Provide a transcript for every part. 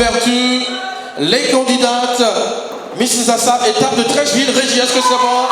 d'ouverture, les candidates, Miss Zassa, étape de Trècheville, Régie, est-ce que c'est bon?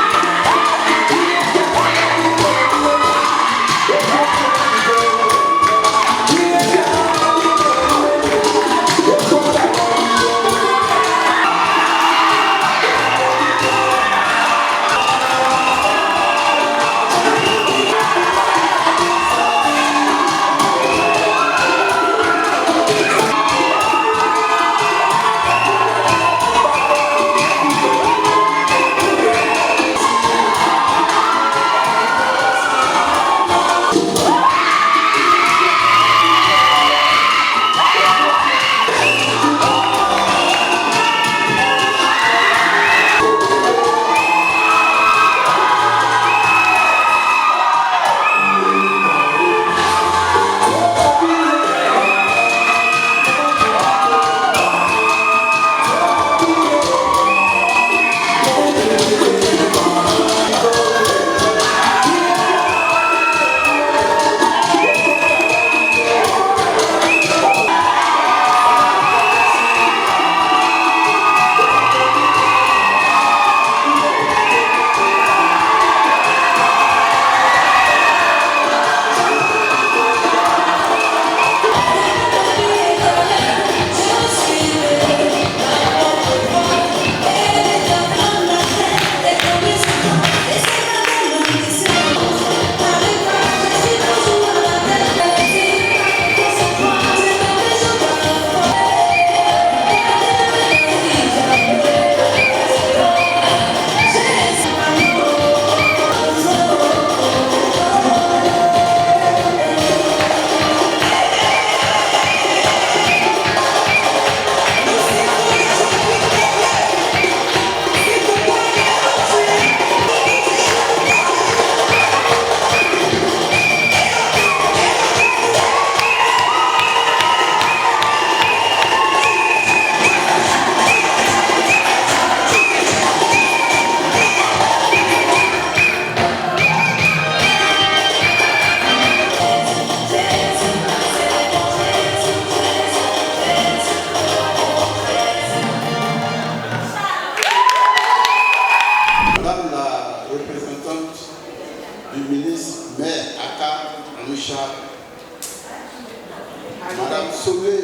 Madame Sauvé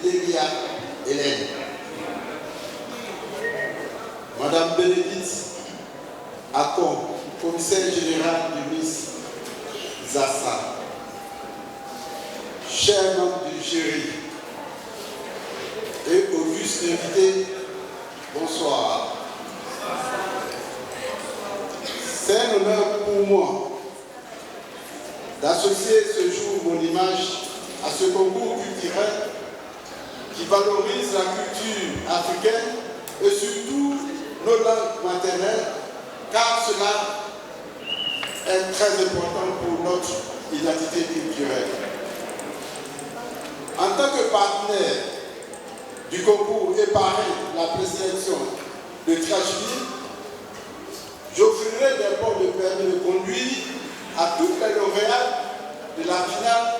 Fidelia Hélène, Madame Bénédicte Akon, commissaire général du Miss Zassa, chers membres du jury et augustes invités, bonsoir. C'est un honneur pour moi d'associer ce jour mon image à ce concours culturel qui valorise la culture africaine et surtout nos langues maternelles, car cela est très important pour notre identité culturelle. En tant que partenaire du concours et parrain de la présélection de Trècheville, j'offrirai des bons de permis de conduire à toutes les lauréates de la finale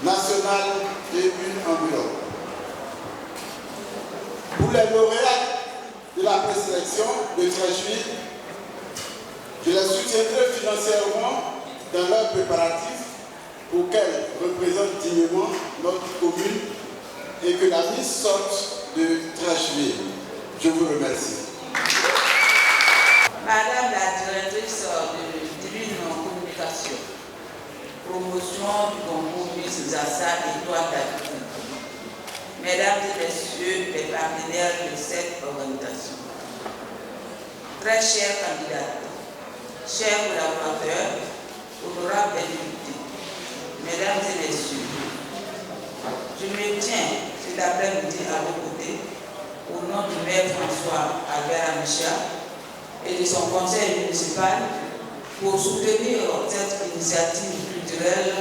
nationale et une enveloppe. Pour les lauréates de la présélection de Trècheville, je les soutiendrai financièrement dans leurs préparatifs pour qu'elles représentent dignement notre commune et que la mise sorte de Trècheville. Je vous remercie. Madame la directrice de Divine Communication, promotion du concours Miss Zassa et Étoile d'Afrique. Mesdames et messieurs les partenaires de cette organisation, très chers candidats, chers collaborateurs, honorables députés, mesdames et messieurs, je me tiens cet après-midi à vos côtés au nom du maire François Albert Amicha et de son conseil municipal pour soutenir cette initiative culturelle,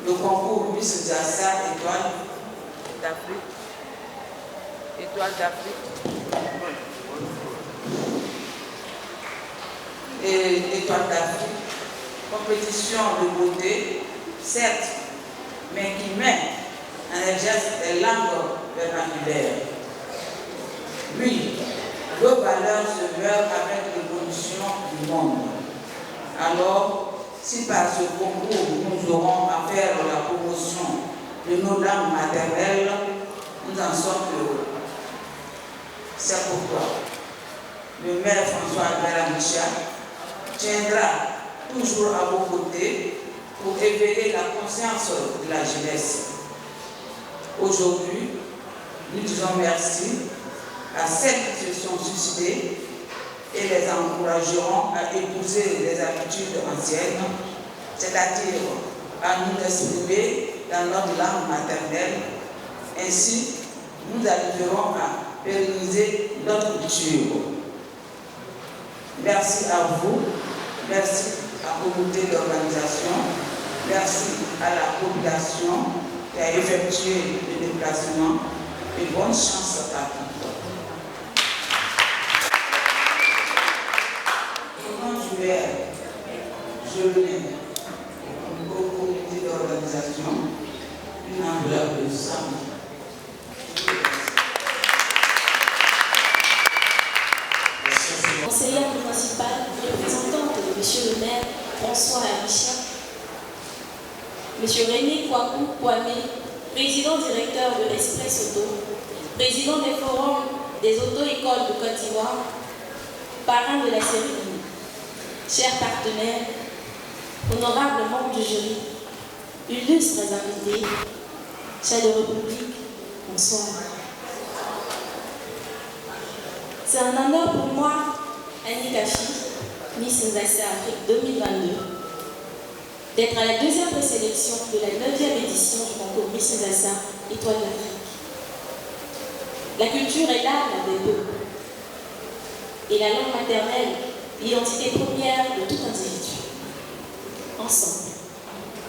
le concours Miss Zassa Étoile d'Afrique. Étoile d'Afrique. Et Étoile d'Afrique, compétition de beauté, certes, mais qui met en exerce des langues vernaculaires. Oui, deux valeurs se meurent avec l'évolution du monde. Alors, si par ce concours nous aurons à faire la promotion de nos langues maternelles, nous en sommes heureux. C'est pourquoi le maire François Garamicha tiendra toujours à vos côtés pour éveiller la conscience de la jeunesse. Aujourd'hui, nous disons merci à celles qui se sont suicidées et les encouragerons à épouser les habitudes anciennes, c'est-à-dire à nous exprimer dans notre langue maternelle. Ainsi, nous arriverons à pérenniser notre culture. Merci à vous, merci à la communauté d'organisation, merci à la population qui a effectué le déplacement et bonne chance à tous. Je mets au comité d'organisation une enveloppe de 100 000. Conseillère principale, représentante de M. le maire François Garamicha, M. René Kouakou Kwame, président directeur de l'Express Auto, président des forums des auto-écoles de Côte d'Ivoire, parrain de la cérémonie, chers partenaires, honorables membres du jury, illustres invités, chaleureux public, bonsoir. C'est un honneur pour moi, Annie Kafi, Miss Nzassa Afrique 2022, d'être à la deuxième présélection de la 9e édition du concours Miss Nzassa Étoile d'Afrique. La culture est l'âme des peuples et la langue maternelle, l'identité première de tout individu. Ensemble,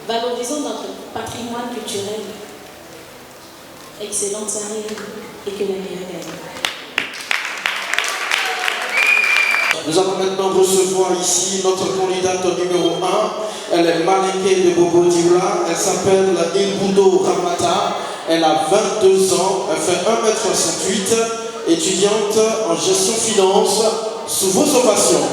valorisons notre patrimoine culturel. Excellente soirée et que la meilleure gagne. Nous allons maintenant recevoir ici notre candidate numéro 1. Elle est mannequin de Bobo Dioula. Elle s'appelle Ilboudo Ramata. Elle a 22 ans. Elle fait 1m68. Étudiante en gestion finance. Sous vos ovations.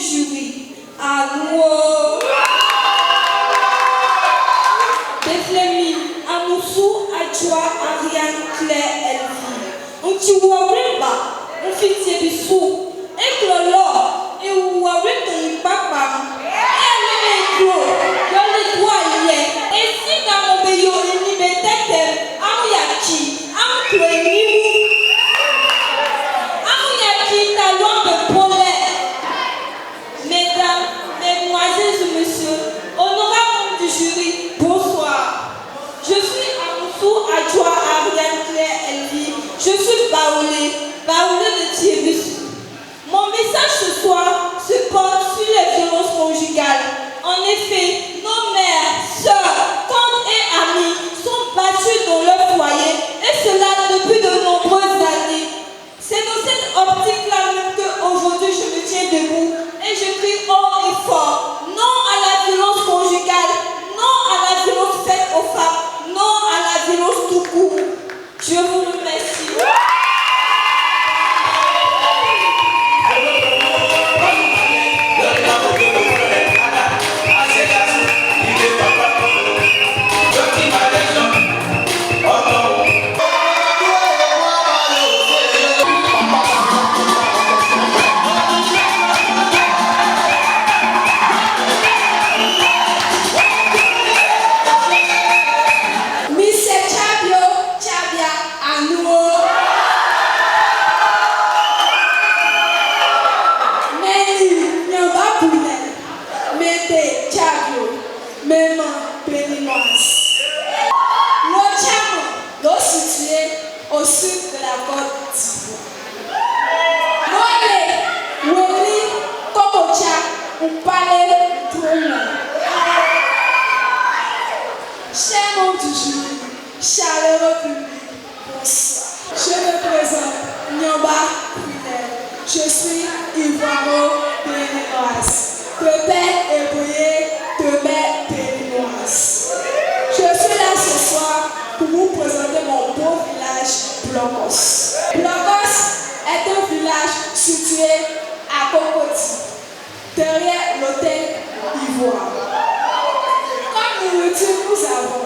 jury. À nous. Bethléem, Amoussou, Adjoa, Ariane, Claire, Elvie. On t'y voit pas, on fait tirer du sou. Et Clolo, et on voit ton papa. Et le droit hier. Et si dans mon pays, on y met tête, Amouyaki, Amoukleni, Amouyaki, talon de polaire. Mesdames, mesdemoiselles et messieurs, honorables du jury, bonsoir. Je suis Amoussou Adjoa Ariane Claire Elvie. Je suis Baoulé de Thierry. Mon message ce soir se porte sur les violences conjugales. En effet, nos mères, sœurs, tantes et amies sont battues dans leur foyer, et cela depuis de nombreuses années. C'est dans cette optique-là même qu'aujourd'hui je me tiens debout et je crie haut et fort. Non à la violence conjugale, non à la violence faite aux femmes, non à la violence tout court. Je vous remercie. Au sud de la Côte d'Ivoire. Noël, Weli, Kokocha, Oupale, Toulon. Chers membres du jury, chaleureux public, bonsoir. Je me présente, Nyamba Prunel. Je suis Ivoiro-Béninoise. De père ébrouillé, de mère béninoise. Je suis là ce soir pour vous présenter mon beau village, Blocos. Blocos est un village situé à Cocody, derrière l'hôtel Ivoire. Comme nourriture, nous avons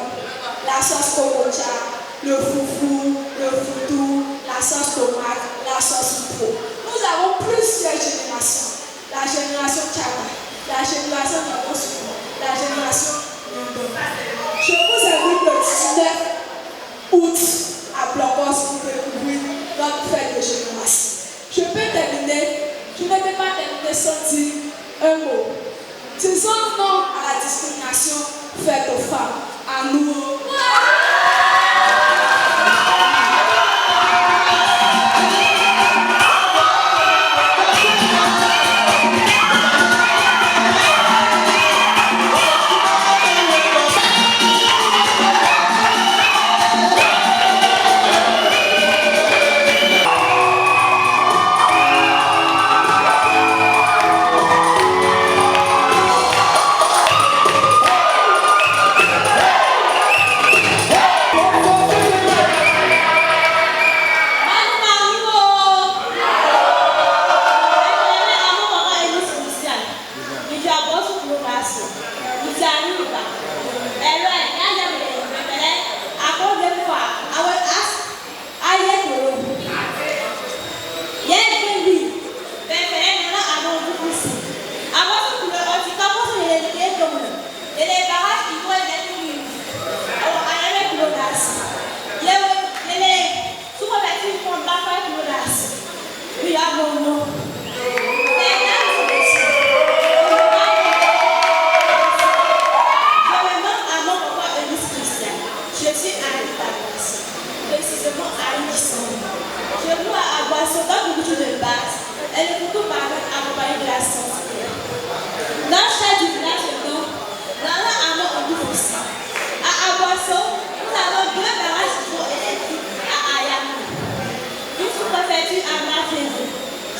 la sauce cococha, le foufou, le foutou, la sauce tomate, la sauce pro. Nous avons plusieurs générations. La génération Tchaba, la génération Nabosou, la génération Nyondo. Je vous invite le 19 août à Blocos pour découvrir notre fête de génération. Je peux terminer, je ne peux pas terminer sans dire un mot. Disons non à la discrimination faite aux femmes. À nous.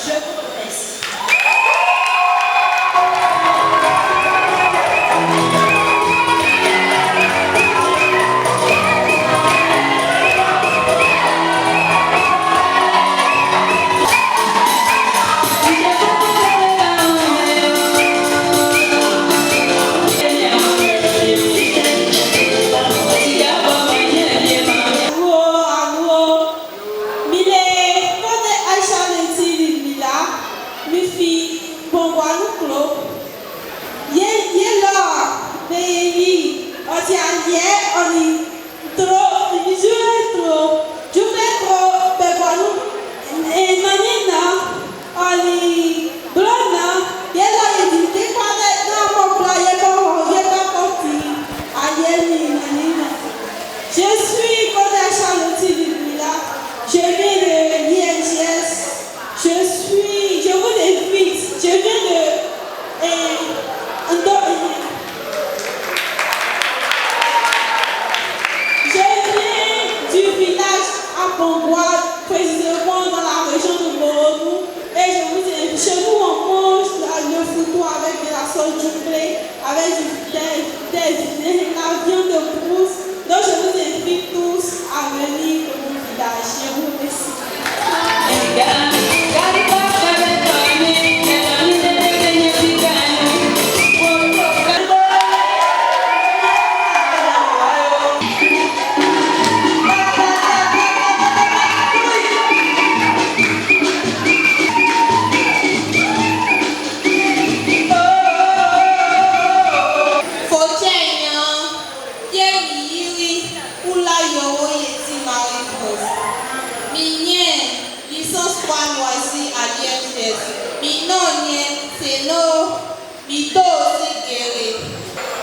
Je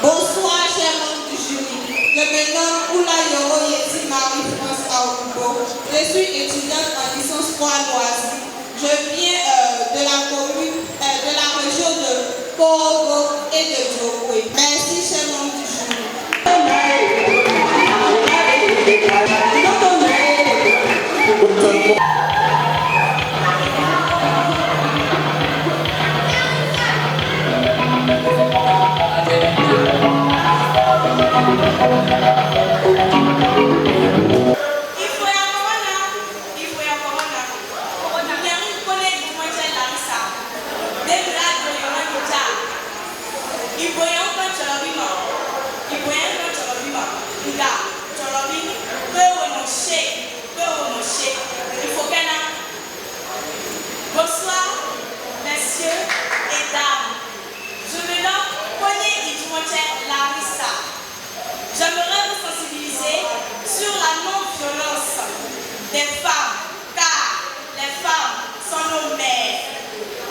Bonsoir, chers membres du jury. Je me nomme Oula Yoro Yeti Marie-France Aoubo. Je suis étudiante en licence 3 loisirs. Je viens de la commune, de la région de Korogo et de Djokwe. Merci, chers membres du jury. Bonsoir, messieurs et dames. Je me nomme Koné Idjoumoche Larissa. J'aimerais vous sensibiliser sur la non-violence des femmes, car les femmes sont nos mères.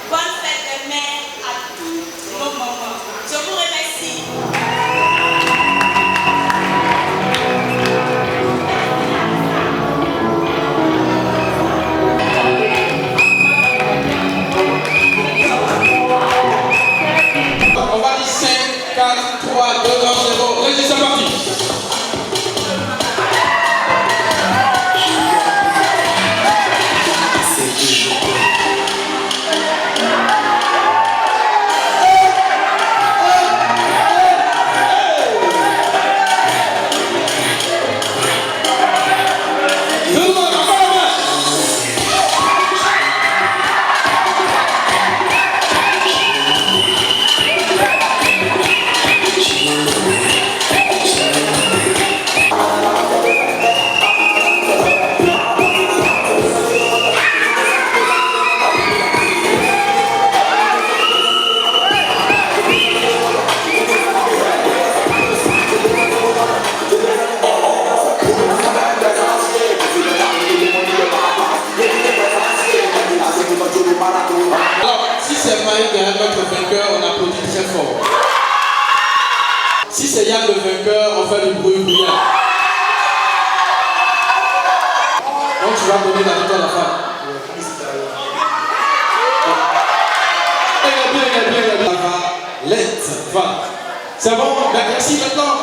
Bonne fête des mères à tous nos moments. Je vous remercie. On va dire 5, 4, 3, 2, 1, 0. Vas-y, c'est parti. Alors, si c'est Maïk notre vainqueur, on applaudit très fort. Si c'est Yann le vainqueur, on fait du bruit brillant. Donc tu vas donner la victoire à la femme. Il est bien. Let's va. C'est bon, merci maintenant.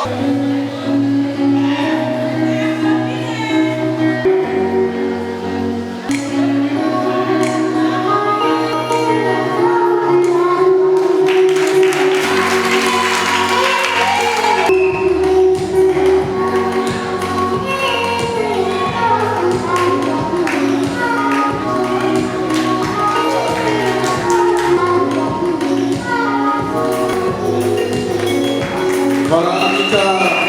Voilà, Anita.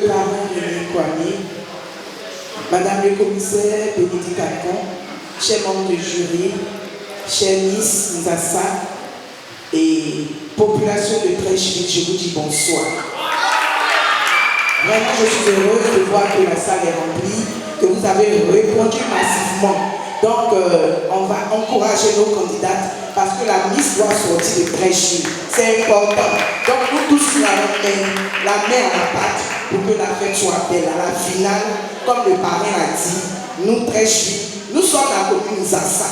le parrain René Kwame, Madame le commissaire Bénédicte Cacon, chers membres du jury, chers Miss Nzassa et population de Treichville, je vous dis bonsoir. Vraiment, je suis heureuse de voir que la salle est remplie, que vous avez répondu massivement. Donc, on va encourager nos candidates parce que la Miss doit sortir de Treichville. C'est important. Donc, nous tous, la main à la pâte pour que la fête soit belle. À la finale, comme le parrain l'a dit, nous, Treichville, nous sommes la commune Nzassa.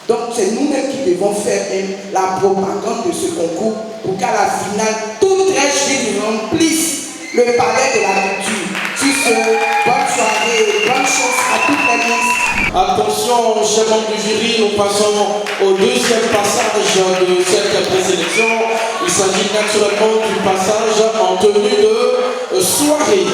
Donc, c'est nous-mêmes qui devons faire la propagande de ce concours pour qu'à la finale, toute Treichville remplisse le palais de la culture. Sur ce, bonne soirée, bonne chance à toutes les Miss. Attention, chers membres du jury, nous passons au deuxième passage de cette présélection. Il s'agit naturellement du passage en tenue de soirée.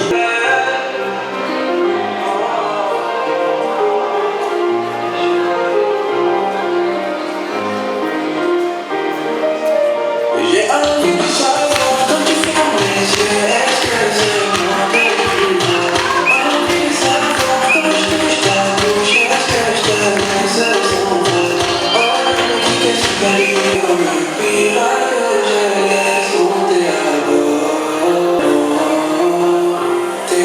Te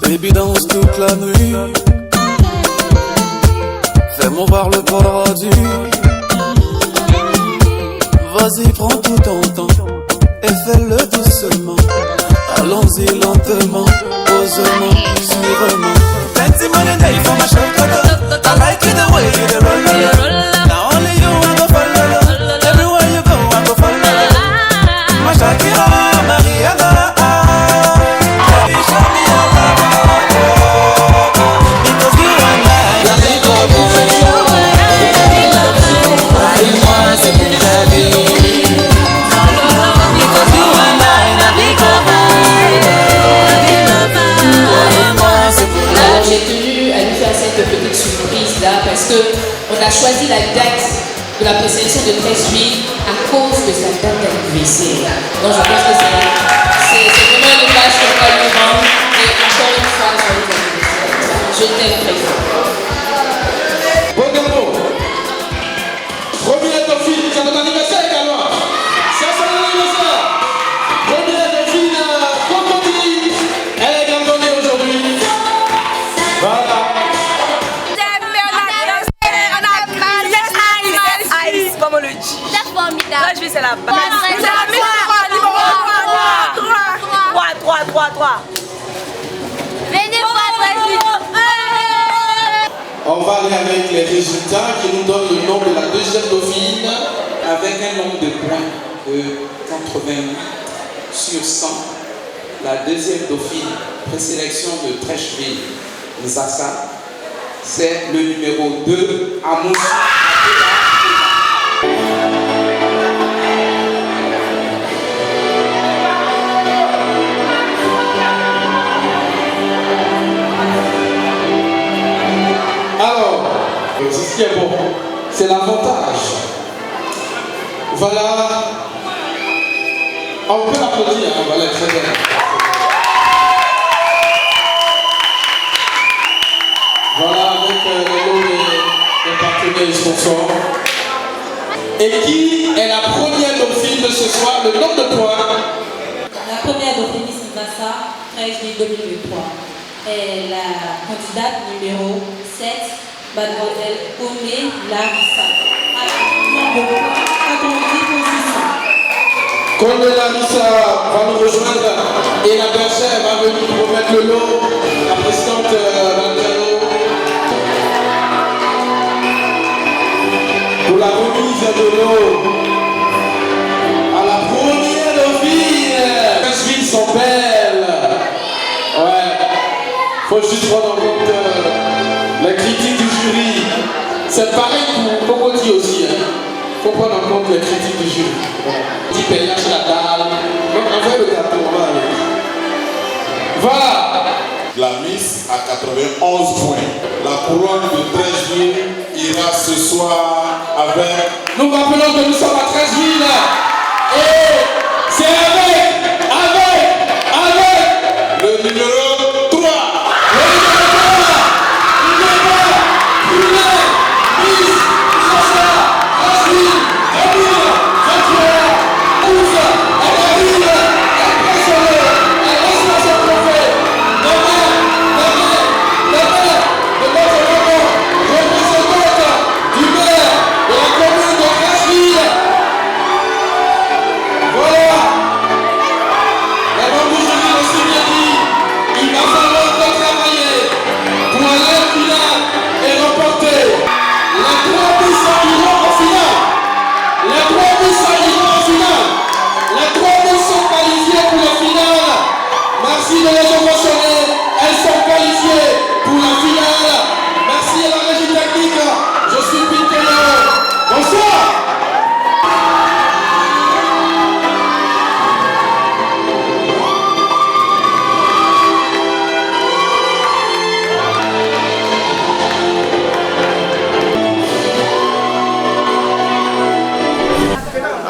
Baby danse toute la nuit, fais-moi voir le paradis. Vas-y, prends tout ton temps et fais-le doucement. Allons-y lentement, posément, sûrement. Plenty money there for my shoulder. I like it the way you roll. Now only you I go follow. Everywhere you go I go follow. My Shakira, Mariana. Parce qu'on a choisi la date de la présélection de 13 juillet à cause de sa date d'anniversaire. Donc je pense que c'est vraiment un hommage qu'on va lui rendre. Et encore une fois, joyeux anniversaire. Je t'aime très fort. Bon gâteau. Première dauphine, c'est notre anniversaire également. Ça, c'est notre anniversaire. Première dauphine, Cocody. Elle est gantonnée aujourd'hui. Voilà. Comme on le dit. C'est formidable. Là, je vais, c'est la base. C'est la numéro 3. Venez voir très vite. On va aller avec les résultats qui nous donnent le nom de la deuxième dauphine. Avec un nombre de points de 88 sur 100, la deuxième dauphine, présélection de Trècheville, Nzassa, c'est le numéro 2, Amos. Alors, ce qui est bon, c'est l'avantage. Voilà. On peut l'applaudir, hein, voilà, très bien. Voilà, avec le lot des partenaires et sponsors. Et qui est la première dauphine de ce soir, le nombre de points? La première dauphine Nzassa, 13 juillet 2023, est la candidate numéro 7, Mademoiselle Oné Larissa. Avec 90 positions. Oné Larissa va nous rejoindre et la bergère va venir promettre le lot. La présidente Valcano. Pour la remise de l'eau à la première dauphine. Les villes sont belles. Ouais. Faut juste prendre en compte les critiques du jury. C'est pareil pour Cocody aussi. Faut prendre en compte les critiques du jury. Petit payage chez la dalle. Donc envoyez le gâteau. Voilà. La Miss a 91 points. La couronne de 13 villes ira ce soir avec... Nous rappelons que nous sommes à 13 villes.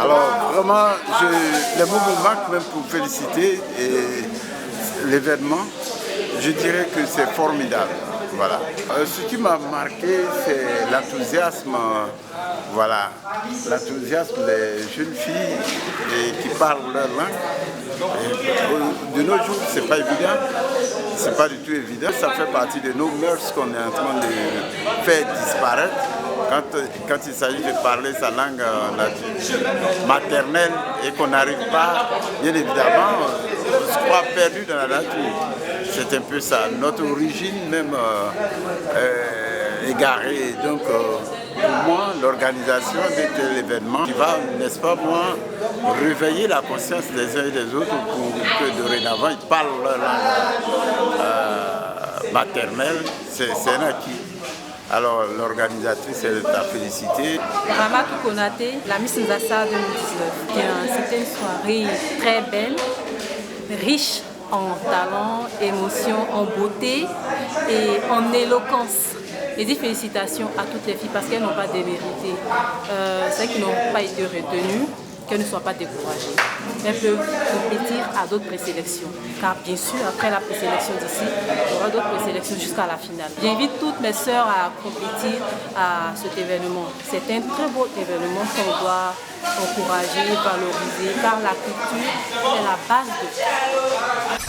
Alors vraiment, les mots me manquent même pour féliciter l'événement. Je dirais que c'est formidable. Voilà. Ce qui m'a marqué, c'est l'enthousiasme, voilà, l'enthousiasme des jeunes filles qui parlent leur langue. De nos jours, c'est pas évident, c'est pas du tout évident. Ça fait partie de nos mœurs qu'on est en train de faire disparaître. Quand il s'agit de parler sa langue maternelle et qu'on n'arrive pas, bien évidemment, on se croit perdu dans la nature. C'est un peu ça, notre origine même égarée. Donc pour moi, l'organisation de tel événement qui va, n'est-ce pas moi, réveiller la conscience des uns et des autres pour que dorénavant ils parlent leur langue maternelle, c'est un acquis. Alors l'organisatrice est à féliciter. Ramatou Konaté, la Miss Nzassa 2019. C'était une soirée très belle, riche en talent, émotion, en beauté et en éloquence. Et dis félicitations à toutes les filles parce qu'elles n'ont pas démérité. Celles qui n'ont pas été retenues, qu'elles ne soient pas découragées. Elles peuvent compétir à d'autres présélections. Car bien sûr, après la présélection d'ici, il y aura d'autres présélections jusqu'à la finale. J'invite toutes mes sœurs à compétir à cet événement. C'est un très beau événement qu'on doit encourager, valoriser, car la culture est la base de tout.